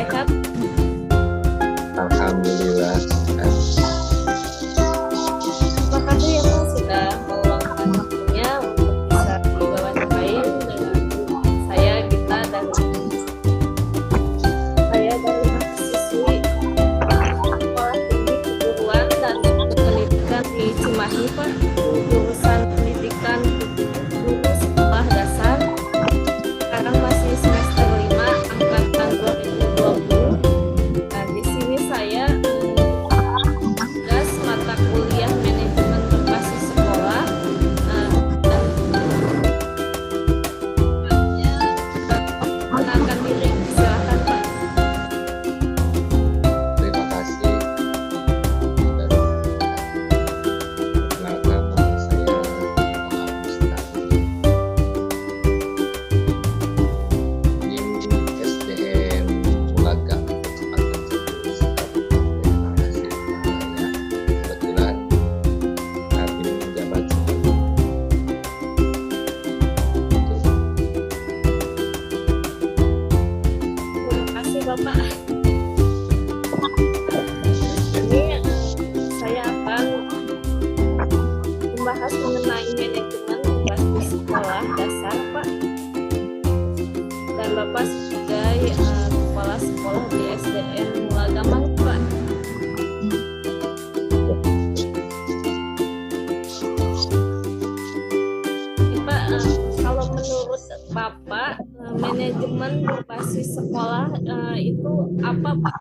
sehat? Alhamdulillah. Terima kasih ya Pak sudah meluangkan waktunya untuk bisa diwawancarain dengan saya Gita dan saya dari mahasiswi Sekolah Tinggi Keguruan dan Pendidikan di Cimahi Pak, jurusan Pendidikan Guru Sekolah Dasar. Sekarang masih semester 5 angkatan 2020. Nah, di sini saya tugas mata kuliah manajemen berbasis sekolah. Dan mengenalkan diri, silakan Pak. Terima kasih. Perkenalkan, nama saya Muhammad Mustaqim. Di SDN Ulaga, Kecamatan Cibubur, Kabupaten Tasikmalaya. Kebetulan saat ini menjabat sebagai Terima kasih Bapak. Ini saya akan membahas mengenai manajemen berbasis sekolah dasar Pak. Dan Bapak sebagai kepala sekolah di SDN Mulagamang Pak. Oke, Pak, kalau menurut Bapak manajemen berbasis sekolah itu apa Pak?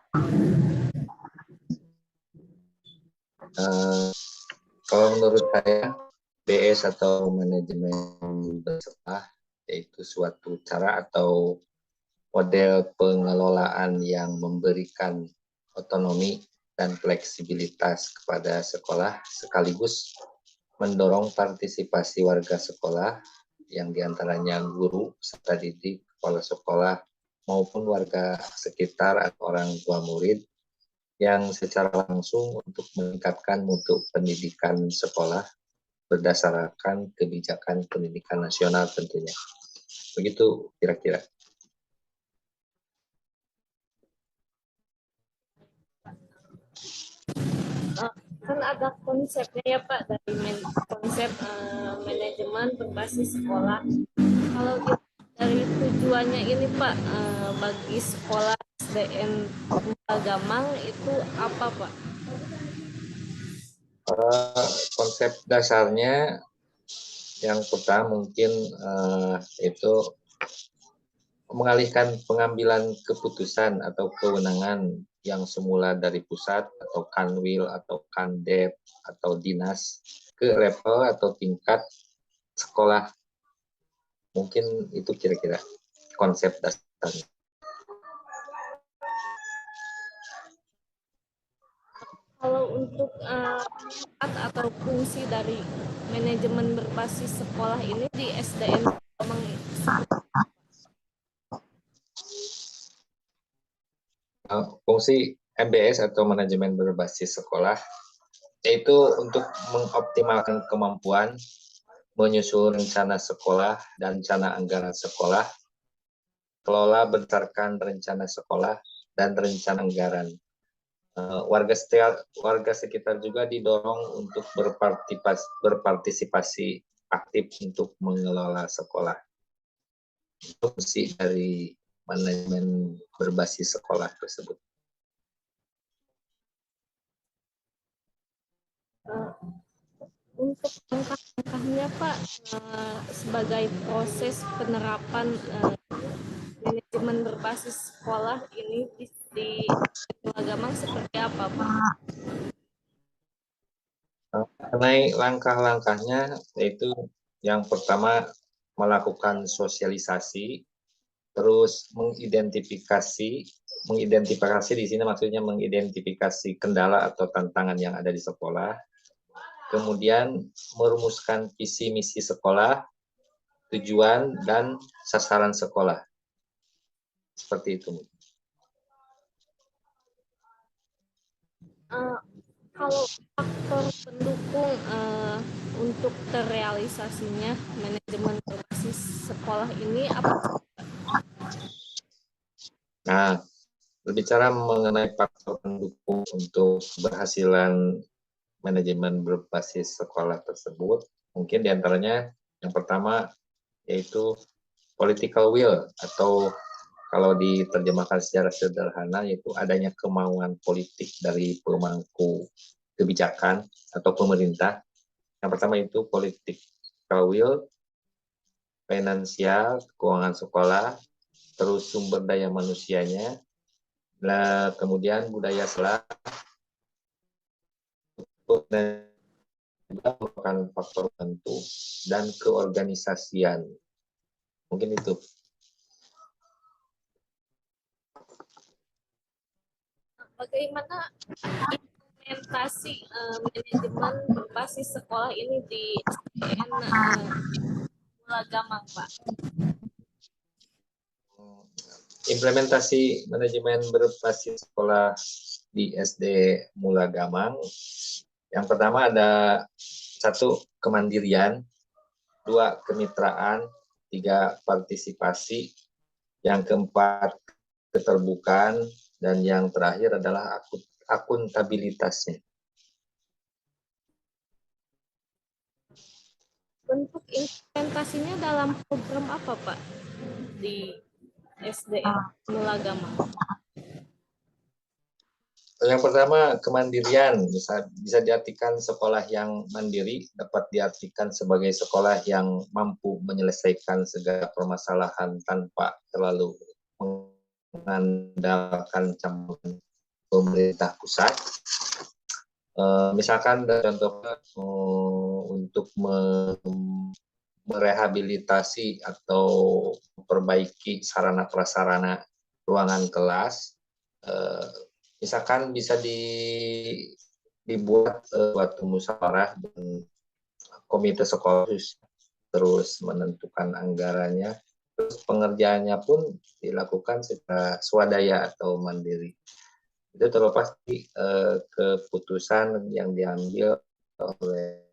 Kalau menurut saya, BS atau manajemen bersekolah yaitu suatu cara atau model pengelolaan yang memberikan otonomi dan fleksibilitas kepada sekolah sekaligus mendorong partisipasi warga sekolah yang diantaranya guru, peserta didik, kepala sekolah, maupun warga sekitar atau orang tua murid yang secara langsung untuk meningkatkan mutu pendidikan sekolah berdasarkan kebijakan pendidikan nasional tentunya. Begitu kira-kira. Kan ada konsepnya ya Pak dari konsep manajemen berbasis sekolah. Kalau dari tujuannya ini Pak bagi sekolah SDN Mulagamang itu apa Pak? Konsep dasarnya yang pertama mungkin itu mengalihkan pengambilan keputusan atau kewenangan yang semula dari pusat atau kanwil atau kandep atau dinas ke level atau tingkat sekolah. Mungkin itu kira-kira konsep dasarnya. Kalau untuk atau fungsi dari manajemen berbasis sekolah ini di SDN Mulagamang Fungsi MBS atau manajemen berbasis sekolah yaitu untuk mengoptimalkan kemampuan menyusun rencana sekolah dan rencana anggaran sekolah, kelola berdasarkan rencana sekolah dan rencana anggaran. Warga sekitar juga didorong untuk berpartisipasi aktif untuk mengelola sekolah. Itu fungsi dari manajemen berbasis sekolah tersebut. Untuk langkah-langkahnya Pak sebagai proses penerapan manajemen berbasis sekolah ini di Mulagamang seperti apa Pak? Mengenai langkah-langkahnya yaitu yang pertama melakukan sosialisasi, terus mengidentifikasi di sini maksudnya mengidentifikasi kendala atau tantangan yang ada di sekolah, kemudian merumuskan visi misi sekolah, tujuan dan sasaran sekolah. Seperti itu. Kalau faktor pendukung untuk terrealisasinya manajemen berbasis sekolah ini apa? Nah, Berbicara mengenai faktor pendukung untuk keberhasilan manajemen berbasis sekolah tersebut, mungkin diantaranya yang pertama yaitu political will, atau kalau diterjemahkan secara sederhana yaitu adanya kemauan politik dari pemangku kebijakan atau pemerintah. Yang pertama itu political will, finansial, keuangan sekolah, terus sumber daya manusianya, kemudian budaya sekolah, dan juga merupakan faktor penentu, dan keorganisasian. Mungkin itu. Bagaimana implementasi manajemen berbasis sekolah ini di SDN Mulagamang, Pak? Implementasi manajemen berbasis sekolah di SD Mulagamang, yang pertama ada 1, kemandirian, 2, kemitraan, 3, partisipasi, yang keempat, keterbukaan, dan yang terakhir adalah akuntabilitasnya. Bentuk implementasinya dalam program apa, Pak, di SDN Mulagamang? Yang pertama, kemandirian, bisa diartikan sekolah yang mandiri, dapat diartikan sebagai sekolah yang mampu menyelesaikan segala permasalahan tanpa terlalu mengandalkan campur pemerintah pusat. Misalkan contohnya untuk merehabilitasi atau memperbaiki sarana prasarana ruangan kelas, misalkan bisa dibuat suatu musyawarah dan komite sekolah terus menentukan anggarannya, terus pengerjaannya pun dilakukan secara swadaya atau mandiri. Itu terlepas dari keputusan yang diambil oleh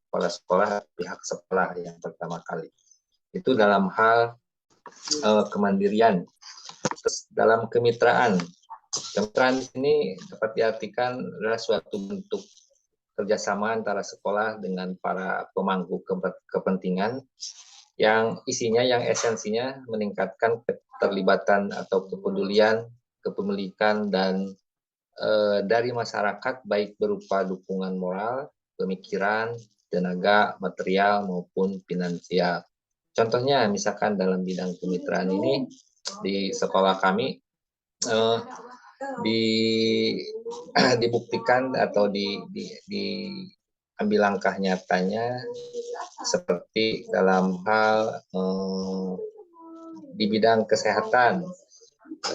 kepala sekolah, pihak sekolah yang pertama kali. Itu dalam hal kemandirian. Terus dalam kemitraan ini dapat diartikan adalah suatu bentuk kerjasama antara sekolah dengan para pemangku kepentingan yang isinya, yang esensinya meningkatkan keterlibatan atau kepedulian, kepemilikan, dan dari masyarakat, baik berupa dukungan moral, pemikiran, tenaga, material, maupun finansial. Contohnya, misalkan dalam bidang kemitraan ini, di sekolah kami, dibuktikan atau diambil langkah nyatanya seperti dalam hal di bidang kesehatan.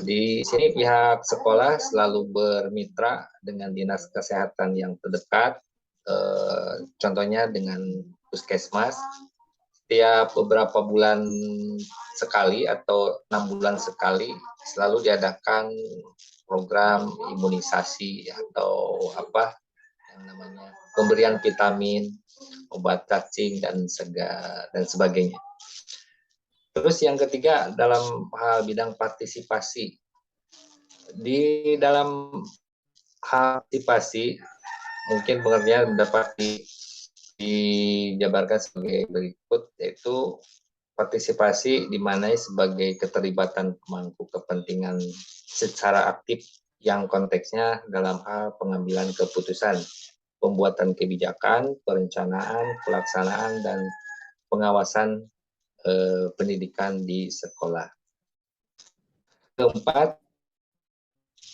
Di sini pihak sekolah selalu bermitra dengan dinas kesehatan yang terdekat, contohnya dengan puskesmas. Setiap beberapa bulan sekali atau 6 bulan sekali selalu diadakan program imunisasi atau apa yang namanya pemberian vitamin, obat cacing, dan sebagainya. Terus yang ketiga, dalam hal bidang partisipasi. Di dalam hal partisipasi, mungkin pengertian dapat dijabarkan sebagai berikut, yaitu partisipasi dimaknai sebagai keterlibatan pemangku kepentingan secara aktif yang konteksnya dalam hal pengambilan keputusan, pembuatan kebijakan, perencanaan, pelaksanaan, dan pengawasan pendidikan di sekolah. Keempat,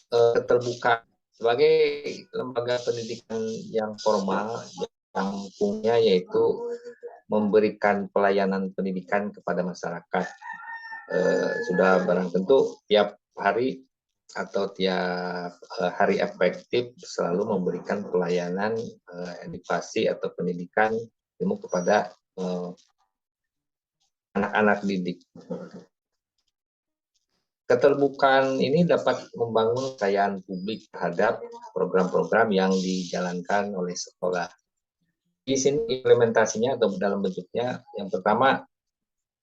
keterbukaan. Sebagai lembaga pendidikan yang formal, yang fungsinya yaitu memberikan pelayanan pendidikan kepada masyarakat. Sudah barang tentu tiap hari atau tiap hari efektif selalu memberikan pelayanan edukasi atau pendidikan ilmu kepada anak-anak didik. Keterbukaan ini dapat membangun kepercayaan publik terhadap program-program yang dijalankan oleh sekolah. Di sini implementasinya atau dalam bentuknya, yang pertama,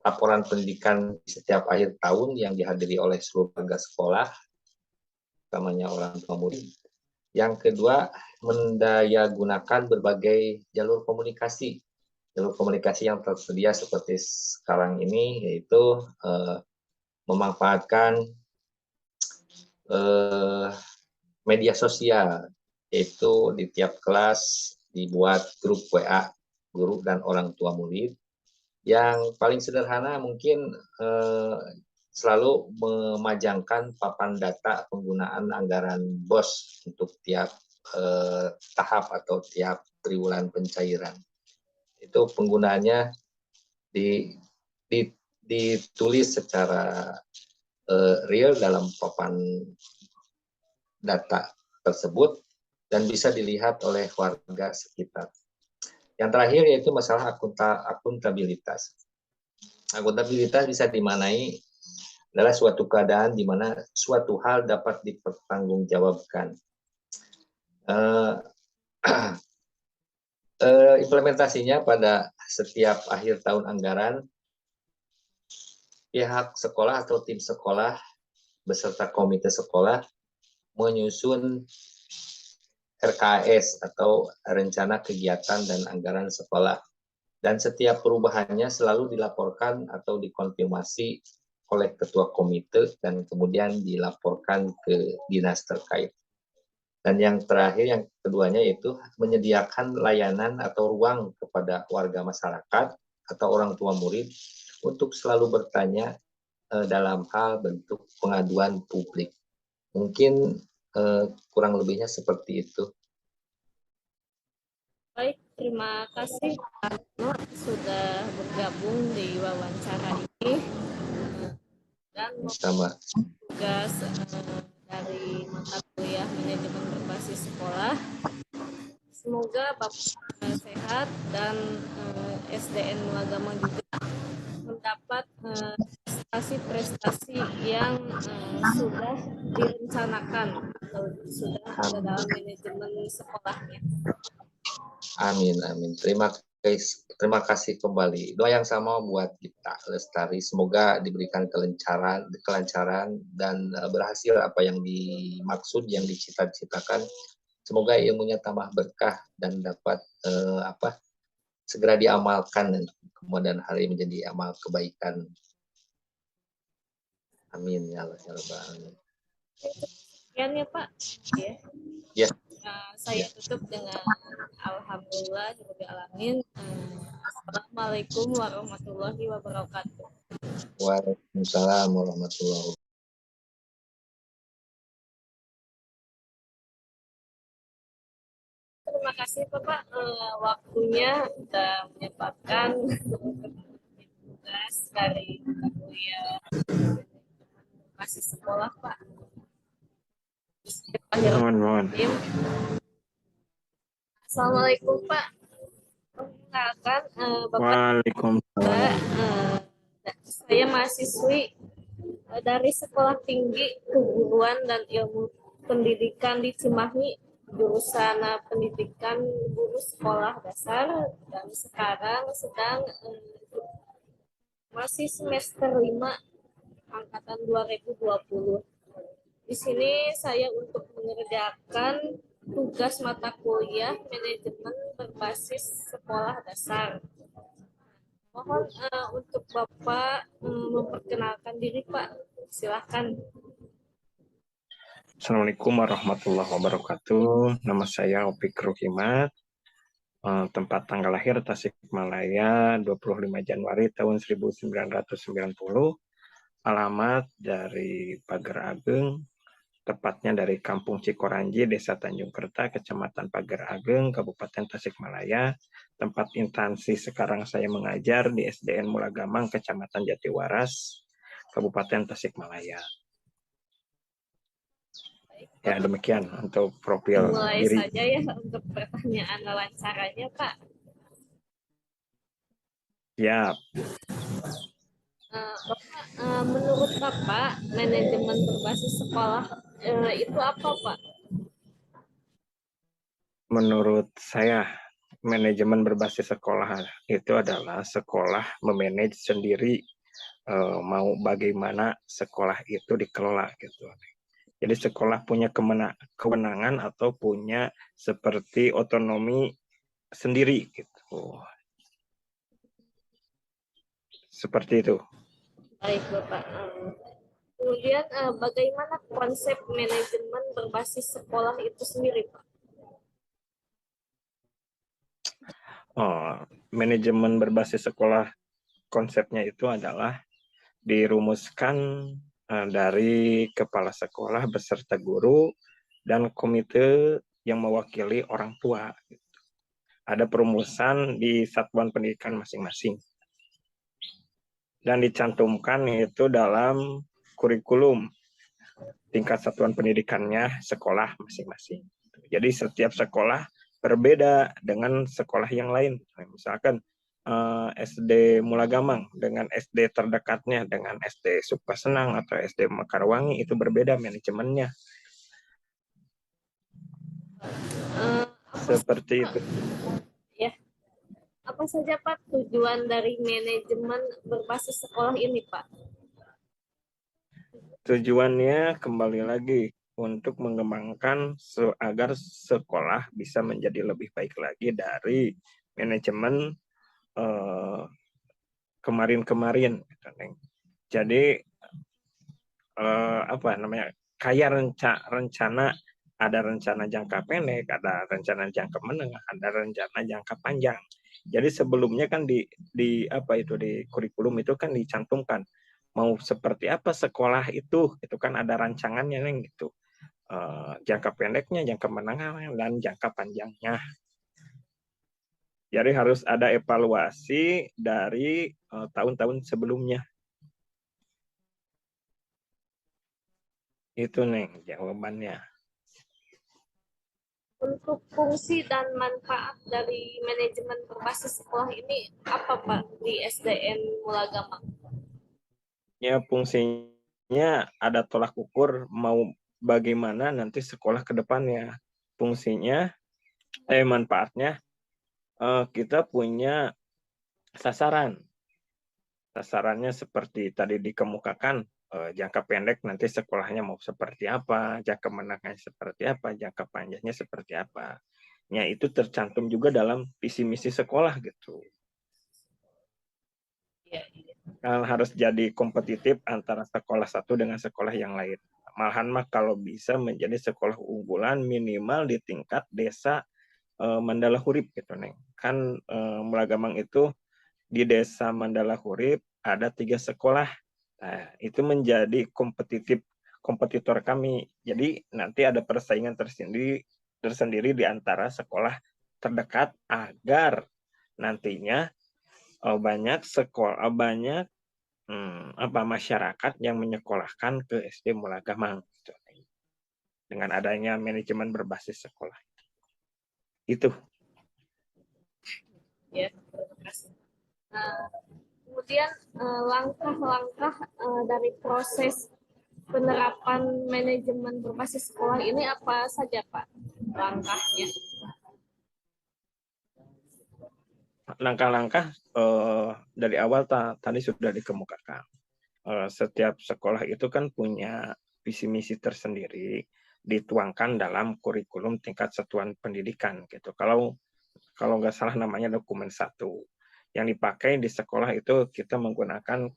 laporan pendidikan di setiap akhir tahun yang dihadiri oleh seluruh warga sekolah. utamanya orang tua murid. Yang kedua, mendayagunakan berbagai jalur komunikasi. Jalur komunikasi yang tersedia seperti sekarang ini, yaitu memanfaatkan media sosial, yaitu di tiap kelas dibuat grup WA guru dan orang tua murid. Yang paling sederhana mungkin selalu memajangkan papan data penggunaan anggaran BOS untuk tiap tahap atau tiap triwulan pencairan. Itu penggunaannya ditulis secara real dalam papan data tersebut dan bisa dilihat oleh warga sekitar. Yang terakhir yaitu masalah akuntabilitas. Akuntabilitas bisa dimaknai adalah suatu keadaan di mana suatu hal dapat dipertanggungjawabkan. Implementasinya pada setiap akhir tahun anggaran, pihak sekolah atau tim sekolah beserta komite sekolah menyusun RKS atau rencana kegiatan dan anggaran sekolah. Dan setiap perubahannya selalu dilaporkan atau dikonfirmasi oleh ketua komite dan kemudian dilaporkan ke dinas terkait. Dan yang terakhir, yang keduanya yaitu menyediakan layanan atau ruang kepada warga masyarakat atau orang tua murid untuk selalu bertanya dalam hal bentuk pengaduan publik. Mungkin kurang lebihnya seperti itu. Baik, terima kasih Pak Arno sudah bergabung di wawancara ini dan Sama. tugas dari mata kuliah manajemen berbasis sekolah. Semoga Bapak sehat dan SDN Mulagama juga mendapat prestasi-prestasi yang sudah direncanakan atau sudah ada dalam manajemen sekolahnya. Amin, amin. Terima kasih kembali. Doa yang sama buat kita, Lestari. Semoga diberikan kelancaran dan berhasil apa yang dimaksud, yang dicita-citakan. Semoga ilmunya tambah berkah dan dapat segera diamalkan dan kemudian hari menjadi amal kebaikan. Amin ya Allah ya Rabbal alamin. Sekian ya Pak. Ya. Saya tutup dengan alhamdulillah alamin. Assalamualaikum warahmatullahi wabarakatuh. Waalaikumsalam warahmatullahi wabarakatuh. Terima kasih Bapak waktunya sudah menyempatkan tugas dari kuliah masih sekolah Pak. Mohon. Assalamualaikum Pak. Perkenalkan Bapak. Waalaikumsalam. Saya mahasiswi dari Sekolah Tinggi Keguruan dan Ilmu Pendidikan di Cimahi, jurusan Pendidikan Guru Sekolah Dasar, dan sekarang sedang masih semester 5 angkatan 2020. Di sini saya untuk mengerjakan tugas mata kuliah manajemen berbasis sekolah dasar. Mohon untuk Bapak memperkenalkan diri Pak. Silahkan. Assalamualaikum warahmatullahi wabarakatuh. Nama saya Opik Ruhimat. Tempat tanggal lahir Tasikmalaya 25 Januari tahun 1990. Alamat dari Pager Ageng, tepatnya dari Kampung Cikoranji, Desa Tanjung Kerta, Kecamatan Pager Ageng, Kabupaten Tasikmalaya. Tempat instansi sekarang saya mengajar di SDN Mulagamang, Kecamatan Jatiwaras, Kabupaten Tasikmalaya. Ya, demikian untuk profil Mulai diri. saja ya untuk pertanyaan wawancaranya, Pak. Siap. Bapak, menurut Bapak, manajemen berbasis sekolah itu apa, Pak? Menurut saya, manajemen berbasis sekolah itu adalah sekolah memanage sendiri mau bagaimana sekolah itu dikelola gitu. Jadi sekolah punya kewenangan atau punya seperti otonomi sendiri gitu. Seperti itu. Baik, Bapak. Kemudian bagaimana konsep manajemen berbasis sekolah itu sendiri, Pak? Manajemen berbasis sekolah konsepnya itu adalah dirumuskan dari kepala sekolah beserta guru dan komite yang mewakili orang tua. Ada perumusan di satuan pendidikan masing-masing. Dan dicantumkan itu dalam kurikulum tingkat satuan pendidikannya sekolah masing-masing. Jadi setiap sekolah berbeda dengan sekolah yang lain. Misalkan SD Mulagamang dengan SD terdekatnya, dengan SD Sukasenang atau SD Mekarwangi itu berbeda manajemennya. Seperti itu. Ya, apa saja Pak tujuan dari manajemen berbasis sekolah ini, Pak? Tujuannya kembali lagi untuk mengembangkan agar sekolah bisa menjadi lebih baik lagi dari manajemen kemarin-kemarin. Jadi apa namanya, kayak rencana, ada rencana jangka pendek, ada rencana jangka menengah, ada rencana jangka panjang. Jadi sebelumnya kan di apa itu di kurikulum itu kan dicantumkan mau seperti apa sekolah itu kan ada rancangannya Neng gitu. Jangka pendeknya, jangka menengah, dan jangka panjangnya. Jadi harus ada evaluasi dari tahun-tahun sebelumnya. Itu Neng jawabannya. Untuk fungsi dan manfaat dari manajemen berbasis sekolah ini apa Pak di SDN Mulagamang? Ya fungsinya ada tolak ukur mau bagaimana nanti sekolah ke depannya. Fungsinya, manfaatnya kita punya sasaran. Sasarannya seperti tadi dikemukakan, jangka pendek nanti sekolahnya mau seperti apa, jangka menengahnya seperti apa, jangka panjangnya seperti apa. Ya itu tercantum juga dalam visi misi sekolah gitu. Kan harus jadi kompetitif antara sekolah satu dengan sekolah yang lain. Malahan mah kalau bisa menjadi sekolah unggulan minimal di tingkat desa Mandala Hurip gitu Neng. Kan Mulagamang itu di desa Mandala Hurip ada 3 sekolah. Nah, itu menjadi kompetitor kami. Jadi nanti ada persaingan tersendiri di antara sekolah terdekat agar nantinya banyak masyarakat yang menyekolahkan ke SD Mulagamang gitu. Dengan adanya manajemen berbasis sekolah. Itu. Ya, terima kasih. Kemudian langkah-langkah dari proses penerapan manajemen berbasis sekolah ini apa saja Pak langkahnya? Langkah-langkah dari awal tadi sudah dikemukakan. Setiap sekolah itu kan punya visi misi tersendiri dituangkan dalam kurikulum tingkat satuan pendidikan gitu. Kalau nggak salah namanya dokumen 1. Yang dipakai di sekolah itu kita menggunakan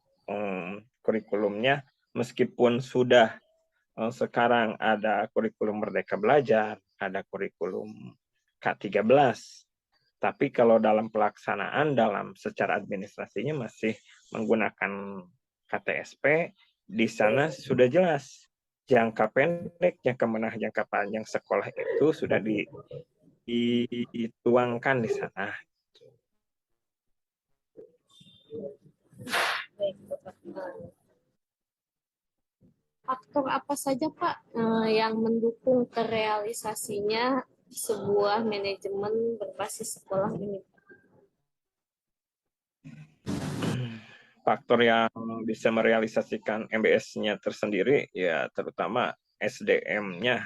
kurikulumnya meskipun sudah sekarang ada kurikulum Merdeka Belajar, ada kurikulum K13. Tapi kalau dalam pelaksanaan, secara administrasinya masih menggunakan KTSP, di sana sudah jelas jangka pendek, jangka menengah, jangka panjang sekolah itu sudah dituangkan di sana. Faktor apa saja Pak yang mendukung terrealisasinya sebuah manajemen berbasis sekolah ini? Faktor yang bisa merealisasikan MBS-nya tersendiri ya terutama SDM-nya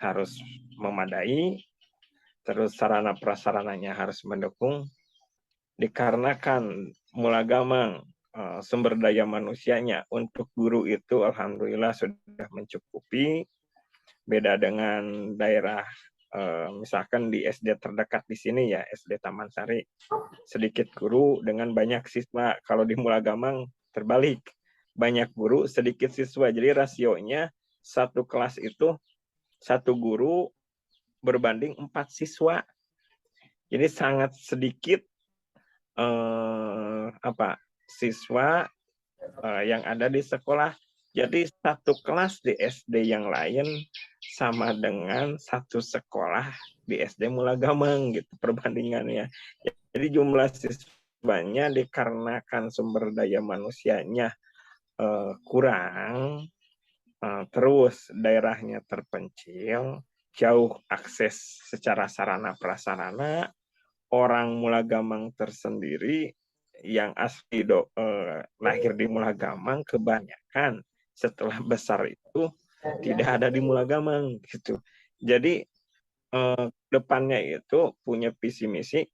harus memadai, terus sarana prasarananya harus mendukung, dikarenakan Mulagamang sumber daya manusianya. Untuk guru itu alhamdulillah sudah mencukupi, beda dengan daerah misalkan di SD terdekat di sini ya, SD Taman Sari, sedikit guru dengan banyak siswa. Kalau di Mulagamang terbalik, banyak guru sedikit siswa, jadi rasionya satu kelas itu satu guru berbanding 4 siswa, jadi sangat sedikit siswa yang ada di sekolah. Jadi satu kelas di SD yang lain sama dengan satu sekolah di SD Mulagamang gitu perbandingannya. Jadi jumlah siswanya dikarenakan sumber daya manusianya kurang, terus daerahnya terpencil, jauh akses secara sarana prasarana, orang Mulagamang tersendiri yang asli lahir di Mulagamang kebanyakan setelah besar itu tidak ada di Mulagamang gitu. Jadi depannya itu punya visi misi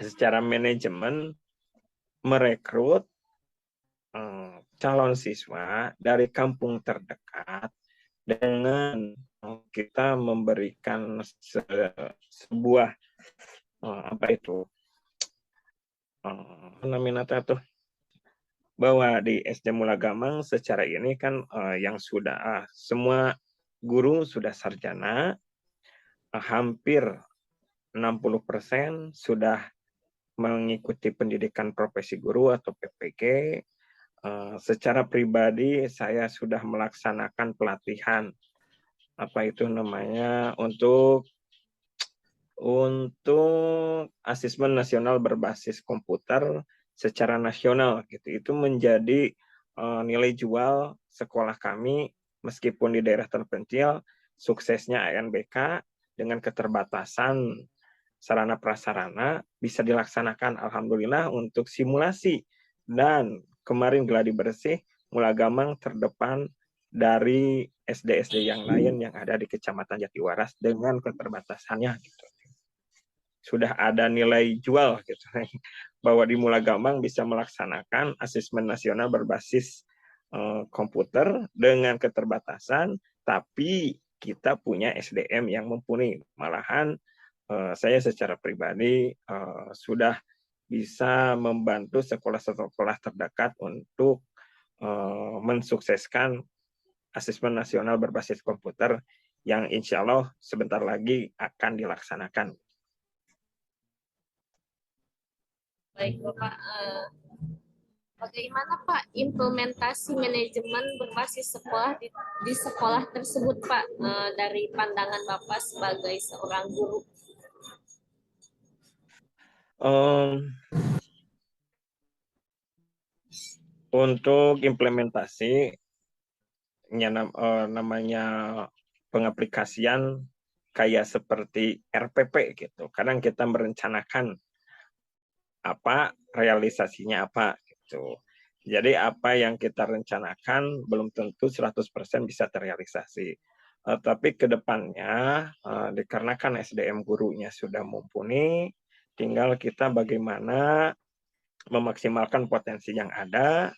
secara manajemen merekrut calon siswa dari kampung terdekat dengan kita memberikan sebuah namanya tuh, bahwa di SD Mulagamang secara ini kan yang sudah semua guru sudah sarjana, hampir 60% sudah mengikuti pendidikan profesi guru atau PPG. Secara pribadi saya sudah melaksanakan pelatihan untuk asesmen nasional berbasis komputer secara nasional gitu. Itu menjadi nilai jual sekolah kami meskipun di daerah terpencil. Suksesnya ANBK dengan keterbatasan sarana prasarana bisa dilaksanakan alhamdulillah untuk simulasi, dan kemarin gladi bersih Mulagamang terdepan dari SD-SD yang lain yang ada di Kecamatan Jatiwaras dengan keterbatasannya gitu. Sudah ada nilai jual gitu bahwa di Mulagamang bisa melaksanakan asesmen nasional berbasis komputer dengan keterbatasan, tapi kita punya SDM yang mumpuni. Malahan saya secara pribadi sudah bisa membantu sekolah-sekolah terdekat untuk mensukseskan asesmen nasional berbasis komputer yang insya Allah sebentar lagi akan dilaksanakan. Baik Bapak, bagaimana Pak implementasi manajemen berbasis sekolah di sekolah tersebut Pak, dari pandangan Bapak sebagai seorang guru? Untuk implementasi namanya pengaplikasian kayak seperti RPP gitu. Kadang kita merencanakan realisasinya apa gitu. Jadi apa yang kita rencanakan belum tentu 100% bisa terrealisasi. Tapi ke depannya dikarenakan SDM gurunya sudah mumpuni, tinggal kita bagaimana memaksimalkan potensi yang ada,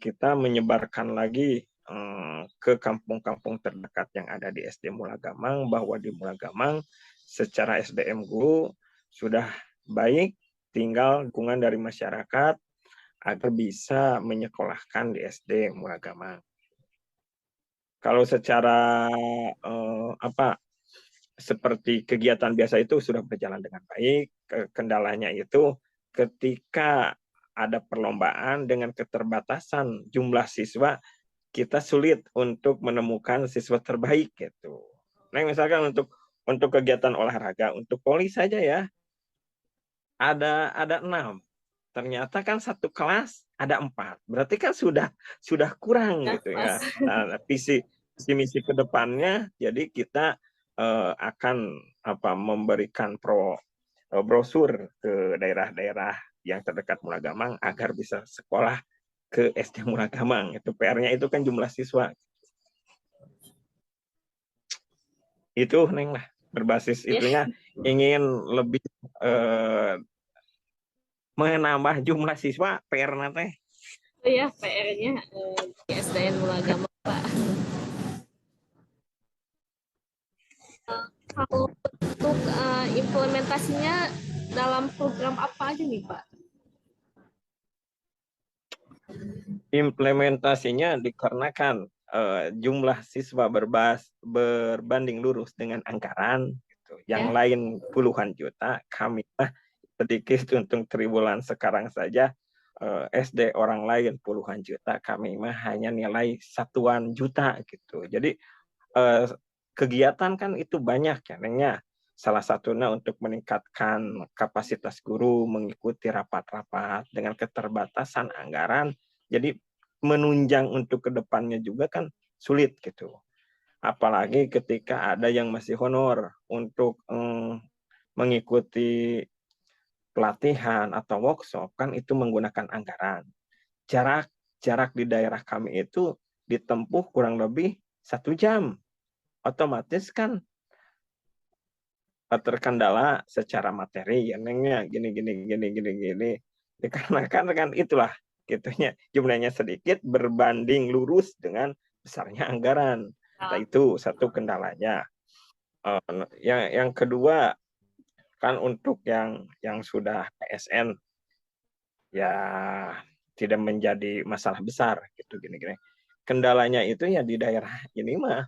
kita menyebarkan lagi ke kampung-kampung terdekat yang ada di SD Mulagamang, bahwa di Mulagamang secara SDM guru sudah baik, tinggal dukungan dari masyarakat agar bisa menyekolahkan di SD Mulagamang. Kalau secara seperti kegiatan biasa itu sudah berjalan dengan baik. Kendalanya itu ketika ada perlombaan dengan keterbatasan jumlah siswa, kita sulit untuk menemukan siswa terbaik gitu. Nah, misalkan untuk kegiatan olahraga, untuk poli saja ya, ada 6. Ternyata kan satu kelas ada 4. Berarti kan sudah kurang gitu ya. Nah, visi misi ke depannya, jadi kita akan memberikan brosur ke daerah-daerah yang terdekat Mulagamang agar bisa sekolah ke SD Mulagamang. Itu PR-nya itu kan jumlah siswa. Itu Neng lah berbasis itunya ingin lebih menambah jumlah siswa PR teh. Oh ya, PR-nya di SDN Mulagama, Pak. Kalau untuk implementasinya dalam program apa aja nih, Pak? Implementasinya dikarenakan jumlah siswa berbanding lurus dengan anggaran gitu. Yang Ya. lain puluhan juta, kami sedikit untuk triwulan sekarang saja SD orang lain puluhan juta, kami mah hanya nilai satuan juta gitu. Jadi kegiatan kan itu banyak ya. Salah satunya untuk meningkatkan kapasitas guru mengikuti rapat-rapat dengan keterbatasan anggaran. Jadi menunjang untuk kedepannya juga kan sulit gitu. Apalagi ketika ada yang masih honor untuk mengikuti pelatihan atau workshop kan itu menggunakan anggaran. Jarak di daerah kami itu ditempuh kurang lebih 1 jam. Otomatis kan terkendala secara materi ya nengnya gini dikarenakan kan itulah gitunya jumlahnya sedikit berbanding lurus dengan besarnya anggaran. Nah, itu satu kendalanya. Yang kedua kan untuk yang sudah PSN ya tidak menjadi masalah besar gitu gini. Kendalanya itu ya di daerah ini mah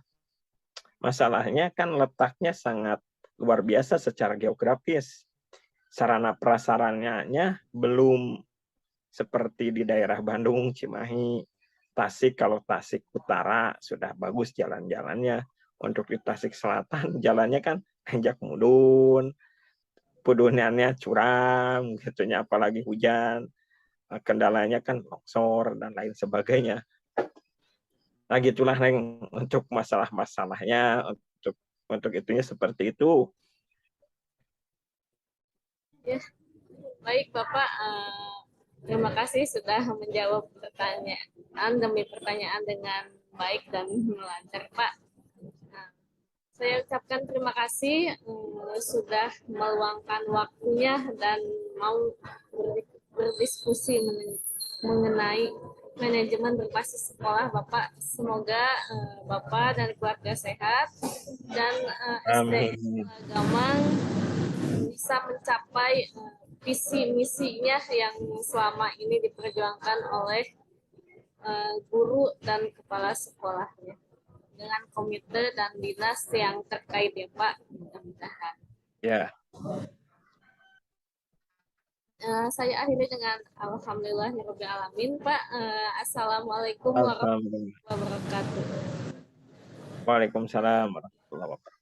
masalahnya kan letaknya sangat luar biasa secara geografis. Sarana prasarananya belum seperti di daerah Bandung, Cimahi, Tasik. Kalau Tasik Utara sudah bagus jalan-jalannya. Untuk di Tasik Selatan jalannya kan tanjak mudun, pudunannya curam, gitunya apalagi hujan. Kendalanya kan longsor dan lain sebagainya. Nah gitulah Neng untuk masalah-masalahnya, untuk itunya seperti itu. Ya, baik Bapak. Terima kasih sudah menjawab pertanyaan demi pertanyaan dengan baik dan lancar, Pak. Nah, saya ucapkan terima kasih sudah meluangkan waktunya dan mau berdiskusi mengenai manajemen berbasis sekolah, Bapak. Semoga Bapak dan keluarga sehat dan SDN Gamang bisa mencapai visi misinya yang selama ini diperjuangkan oleh guru dan kepala sekolahnya dengan komite dan dinas yang terkait ya Pak. Mudah-mudahan. Ya. Saya akhiri dengan alhamdulillahirobbilalamin Pak. Assalamualaikum warahmatullahi wabarakatuh. Waalaikumsalam warahmatullahi wabarakatuh.